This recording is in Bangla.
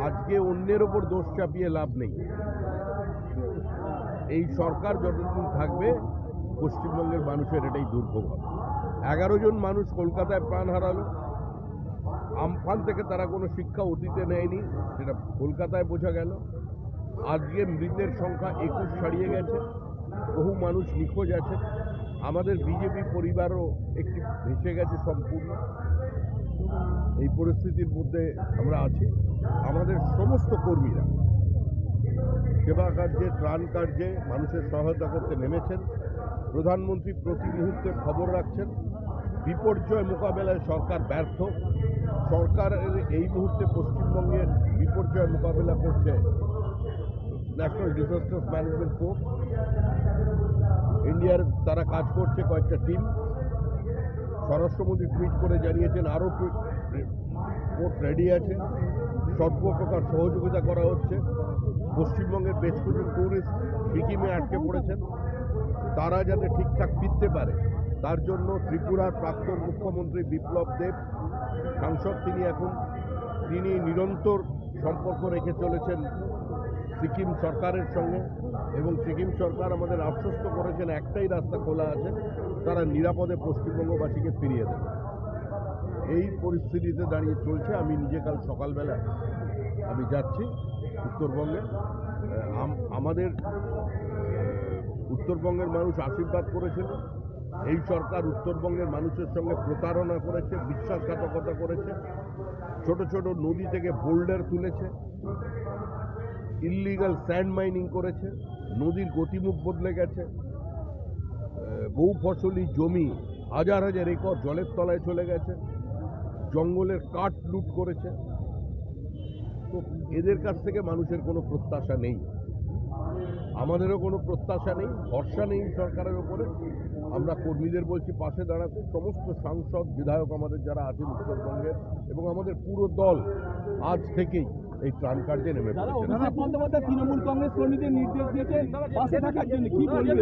আজকে অন্যের ওপর দোষ চাপিয়ে লাভ নেই। এই সরকার যতদিন থাকবে পশ্চিমবঙ্গের মানুষের এটাই দুর্ভোগ হবে। 11 জন মানুষ কলকাতায় প্রাণ হারালো। আমফান থেকে তারা কোনো শিক্ষা অতীতে নেয়নি, সেটা কলকাতায় বোঝা গেল। আজকে মৃতের সংখ্যা 21 ছাড়িয়ে গেছে, বহু মানুষ নিখোঁজ আছে। আমাদের বিজেপি পরিবারও একটি ভেসে গেছে সম্পূর্ণ। এই পরিস্থিতির মধ্যে আমরা আছি। আমাদের সমস্ত কর্মীরা সেবা কার্যে, ত্রাণ কার্যে মানুষের সহায়তা করতে নেমেছেন। প্রধানমন্ত্রী প্রতি মুহূর্তে খবর রাখছেন। বিপর্যয় মোকাবেলায় সরকার ব্যর্থ। সরকারের এই মুহূর্তে পশ্চিমবঙ্গের বিপর্যয় মোকাবেলা করছে ন্যাশনাল ডিজাস্টার ম্যানেজমেন্ট ফোর্স। ইন্ডিয়ার তারা কাজ করছে কয়েকটা টিম। স্বরাষ্ট্রমন্ত্রী টুইট করে জানিয়েছেন আরও ফোর্স রেডি আছে, সর্বপ্রকার সহযোগিতা করা হচ্ছে। পশ্চিমবঙ্গের বেশ কিছু ট্যুরিস্ট সিকিমে আটকে পড়েছেন, তারা যাতে ঠিকঠাক ফিরতে পারে তার জন্য ত্রিপুরার প্রাক্তন মুখ্যমন্ত্রী বিপ্লব দেব সাংসদ, তিনি নিরন্তর সম্পর্ক রেখে চলেছেন সিকিম সরকারের সঙ্গে, এবং সিকিম সরকার আমাদের আশ্বস্ত করেছেন একটাই রাস্তা খোলা আছে, তারা নিরাপদে পশ্চিমবঙ্গবাসীকে ফিরিয়ে দেবে। এই পরিস্থিতিতে দাঁড়িয়ে চলছে। আমি নিজে কাল সকালবেলা আমি যাচ্ছি উত্তরবঙ্গে। আমাদের উত্তরবঙ্গের মানুষ আশীর্বাদ করেছিল। এই সরকার উত্তরবঙ্গের মানুষের সঙ্গে প্রতারণা করেছে, বিশ্বাসঘাতকতা করেছে, ছোট ছোট নদী থেকে বোল্ডার তুলেছে, ইললিগাল স্যান্ড মাইনিং করেছে, নদীর গতিমুখ বদলে গেছে, বহু ফসলি জমি হাজার হাজার একর জলের তলায় চলে গেছে, জঙ্গলের কাঠ লুট করেছে। তো এদের কাছ থেকে মানুষের কোনো প্রত্যাশা নেই, আমাদেরও কোনো প্রত্যাশা নেই, ভরসা নেই সরকারের ওপরে। আমরা কর্মীদের বলছি পাশে দাঁড়াতে। সমস্ত সাংসদ বিধায়ক আমাদের যারা আছেন উত্তরবঙ্গের এবং আমাদের পুরো দল আজ থেকেই এই ত্রাণ কার্যে নেমে পড়েছে। অভিষেক বন্দ্যোপাধ্যায় তৃণমূল কংগ্রেস কর্মীদের নির্দেশ দিয়েছেন পাশে থাকার জন্য, কি বলবেন?